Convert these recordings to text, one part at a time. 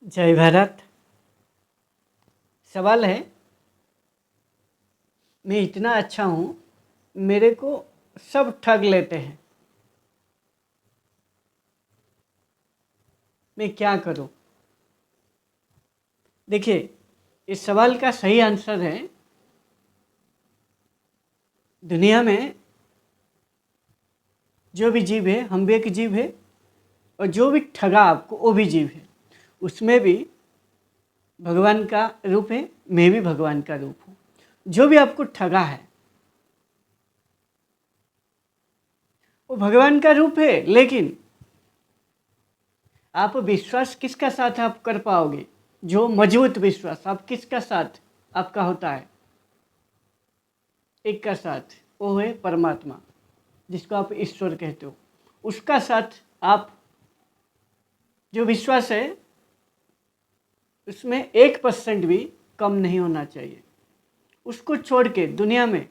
जय भारत। सवाल है, मैं इतना अच्छा हूँ, मेरे को सब ठग लेते हैं, मैं क्या करूँ? देखिए, इस सवाल का सही आंसर है, दुनिया में जो भी जीव है, हम भी एक जीव है, और जो भी ठगा आपको वो भी जीव है। उसमें भी भगवान का रूप है, मैं भी भगवान का रूप हूँ। जो भी आपको ठगा है वो भगवान का रूप है, लेकिन आप विश्वास किसका साथ आप कर पाओगे? जो मजबूत विश्वास आप किसका साथ आपका होता है? एक का साथ, वो है परमात्मा, जिसको आप ईश्वर कहते हो। उसका साथ आप जो विश्वास है उसमें 1% भी कम नहीं होना चाहिए। उसको छोड़ के दुनिया में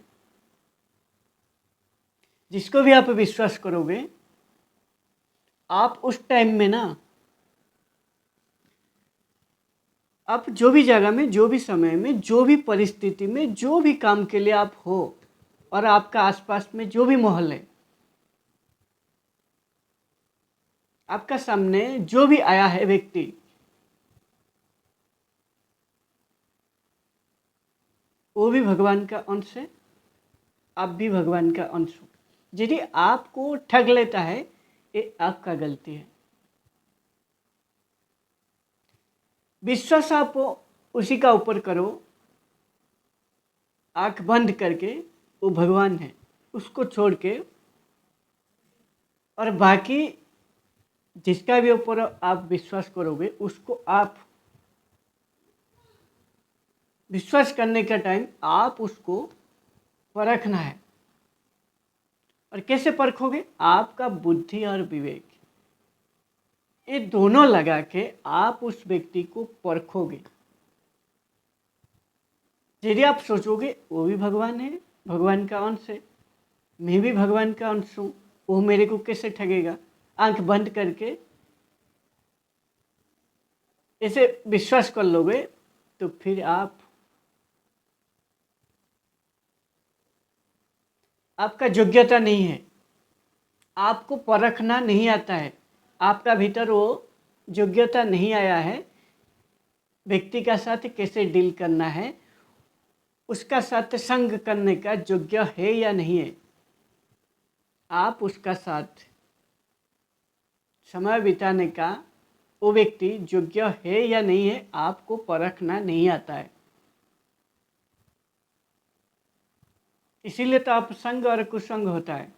जिसको भी आप विश्वास करोगे, आप उस टाइम में ना, आप जो भी जगह में, जो भी समय में, जो भी परिस्थिति में, जो भी काम के लिए आप हो, और आपका आसपास में जो भी माहौल है, आपका सामने जो भी आया है व्यक्ति, वो भी भगवान का अंश है, आप भी भगवान का अंश हो। यदि आपको ठग लेता है, ये आपका गलती है। विश्वास आप उसी का ऊपर करो, आंख बंद करके, वो भगवान है, उसको छोड़ के, और बाकी जिसका भी ऊपर आप विश्वास करोगे उसको आप विश्वास करने का टाइम आप उसको परखना है। और कैसे परखोगे? आपका बुद्धि और विवेक, ये दोनों लगा के आप उस व्यक्ति को परखोगे। यदि आप सोचोगे वो भी भगवान है, भगवान का अंश है, मैं भी भगवान का अंश हूँ, वो मेरे को कैसे ठगेगा, आंख बंद करके ऐसे विश्वास कर लोगे, तो फिर आपका योग्यता नहीं है, आपको परखना नहीं आता है, आपका भीतर वो योग्यता नहीं आया है। व्यक्ति का साथ कैसे डील करना है, उसका साथ संग करने का योग्य है या नहीं है, आप उसका साथ समय बिताने का वो व्यक्ति योग्य है या नहीं है, आपको परखना नहीं आता है। इसीलिए तो आप संग और कुसंग होता है।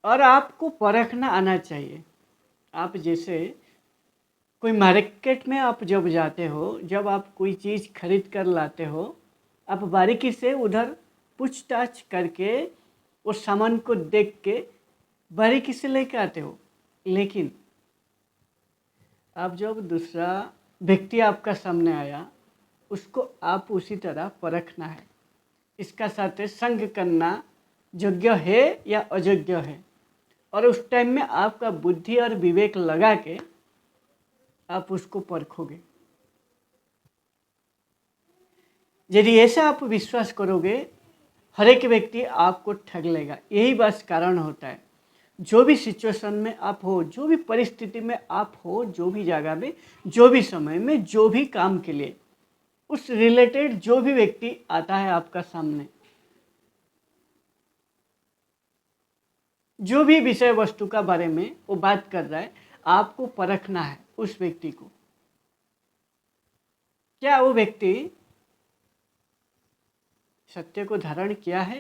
और आपको परखना आना चाहिए। आप जैसे कोई मार्केट में आप जब जाते हो, जब आप कोई चीज़ खरीद कर लाते हो, आप बारीकी से उधर पूछताछ करके उस सामान को देख के बारीकी से लेके आते हो। लेकिन आप जब दूसरा व्यक्ति आपका सामने आया, उसको आप उसी तरह परखना है, इसका साथ संग करना योग्य है या अयोग्य है। और उस टाइम में आपका बुद्धि और विवेक लगा के आप उसको परखोगे। यदि ऐसा आप विश्वास करोगे, हर एक व्यक्ति आपको ठग लेगा। यही बस कारण होता है, जो भी सिचुएशन में आप हो, जो भी परिस्थिति में आप हो, जो भी जगह में, जो भी समय में, जो भी काम के लिए, उस रिलेटेड जो भी व्यक्ति आता है आपका सामने, जो भी विषय वस्तु का बारे में वो बात कर रहा है, आपको परखना है उस व्यक्ति को। क्या वो व्यक्ति सत्य को धारण किया है,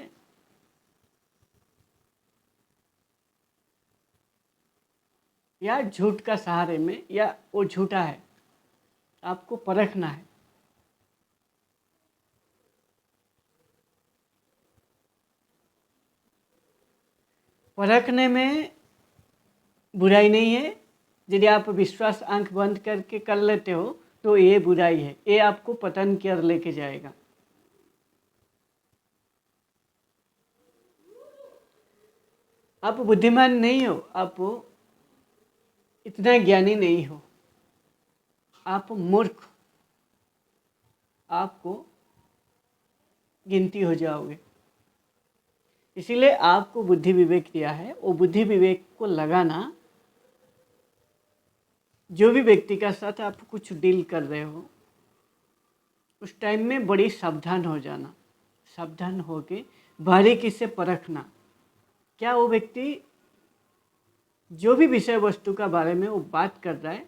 या झूठ का सहारे में, या वो झूठा है, आपको परखना है। परखने में बुराई नहीं है। यदि आप विश्वास आंख बंद करके कर लेते हो तो ये बुराई है, ये आपको पतन की ओर लेके जाएगा। आप बुद्धिमान नहीं हो, आप इतना ज्ञानी नहीं हो, आप मूर्ख, आपको गिनती हो जाओगे। इसीलिए आपको बुद्धि विवेक दिया है, वो बुद्धि विवेक को लगाना, जो भी व्यक्ति का साथ आप कुछ डील कर रहे हो उस टाइम में बड़ी सावधान हो जाना, सावधान होके बारीकी से परखना, क्या वो व्यक्ति जो भी विषय वस्तु का बारे में वो बात कर रहा है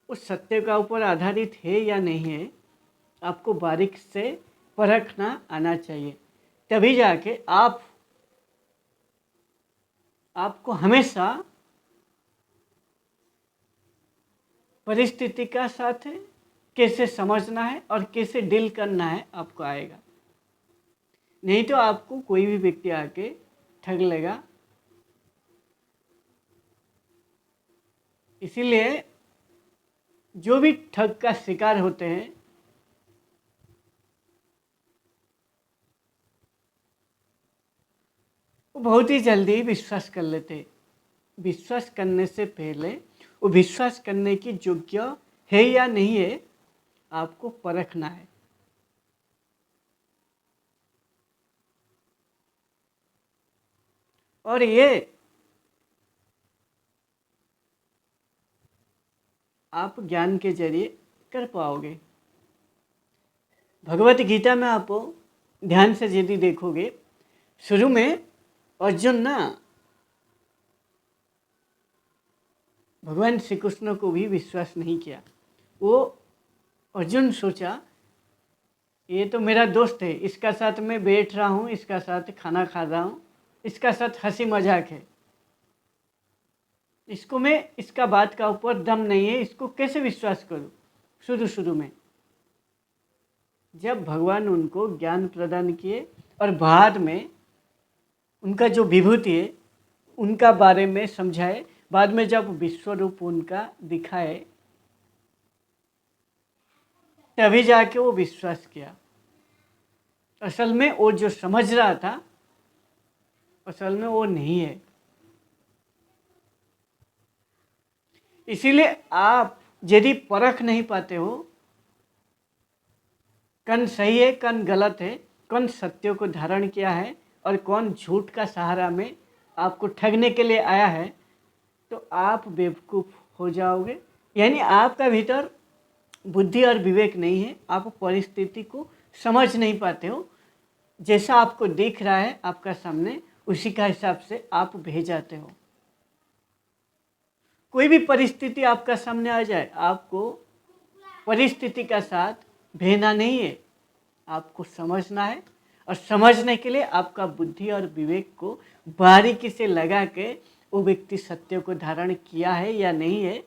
उस सत्य का ऊपर आधारित है या नहीं है। आपको बारीक से परखना आना चाहिए, तभी जाके आपको हमेशा परिस्थिति का साथ कैसे समझना है और कैसे डील करना है आपको आएगा। नहीं तो आपको कोई भी व्यक्ति आके ठग लेगा। इसीलिए जो भी ठग का शिकार होते हैं वो बहुत ही जल्दी विश्वास कर लेते हैं। विश्वास करने से पहले वो विश्वास करने की योग्य है या नहीं है आपको परखना है। और ये आप ज्ञान के जरिए कर पाओगे। भगवत गीता में आप ध्यान से यदि देखोगे, शुरू में अर्जुन ना भगवान श्री कृष्ण को भी विश्वास नहीं किया। वो अर्जुन सोचा ये तो मेरा दोस्त है, इसका साथ मैं बैठ रहा हूँ, इसका साथ खाना खा रहा हूँ, इसका साथ हंसी मजाक है, इसको मैं इसका बात का ऊपर दम नहीं है, इसको कैसे विश्वास करूँ। शुरू में जब भगवान उनको ज्ञान प्रदान किए और बाद में उनका जो विभूति है उनका बारे में समझाए, बाद में जब विश्व रूप उनका दिखाए तभी जाके वो विश्वास किया। असल में वो जो समझ रहा था असल में वो नहीं है। इसीलिए आप यदि परख नहीं पाते हो कौन सही है कौन गलत है, कौन सत्य को धारण किया है और कौन झूठ का सहारा में आपको ठगने के लिए आया है, तो आप बेवकूफ़ हो जाओगे। यानी आपका भीतर बुद्धि और विवेक नहीं है, आप परिस्थिति को समझ नहीं पाते हो। जैसा आपको दिख रहा है आपका सामने उसी का हिसाब से आप भेज जाते हो। कोई भी परिस्थिति आपका सामने आ जाए, आपको परिस्थिति का साथ भेजना नहीं है, आपको समझना है। और समझने के लिए आपका बुद्धि और विवेक को बारीकी से लगा के वो व्यक्ति सत्य को धारण किया है या नहीं है,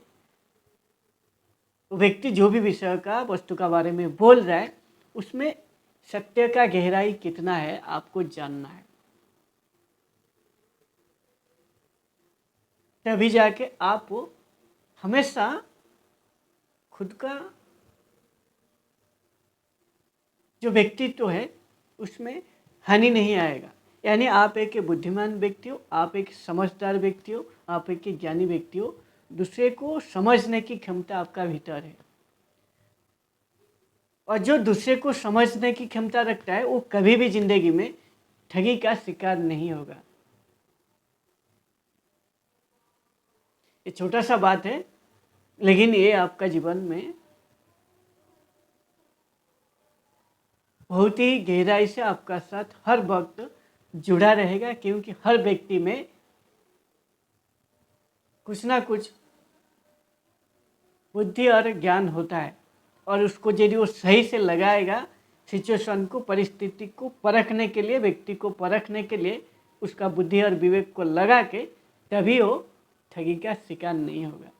वो व्यक्ति जो भी विषय का वस्तु का बारे में बोल रहा है उसमें सत्य का गहराई कितना है आपको जानना है। तभी जाके आप हमेशा खुद का जो व्यक्तित्व है उसमें हानि नहीं आएगा। यानी आप एक बुद्धिमान व्यक्ति हो, आप एक समझदार व्यक्ति हो, आप एक ज्ञानी व्यक्ति हो, दूसरे को समझने की क्षमता आपका भीतर है। और जो दूसरे को समझने की क्षमता रखता है वो कभी भी जिंदगी में ठगी का शिकार नहीं होगा। ये छोटा सा बात है लेकिन ये आपका जीवन में बहुत ही गहराई से आपका साथ हर वक्त जुड़ा रहेगा, क्योंकि हर व्यक्ति में कुछ ना कुछ बुद्धि और ज्ञान होता है और उसको यदि वो सही से लगाएगा, सिचुएशन को, परिस्थिति को परखने के लिए, व्यक्ति को परखने के लिए उसका बुद्धि और विवेक को लगा के, तभी वो ठगी का शिकार नहीं होगा।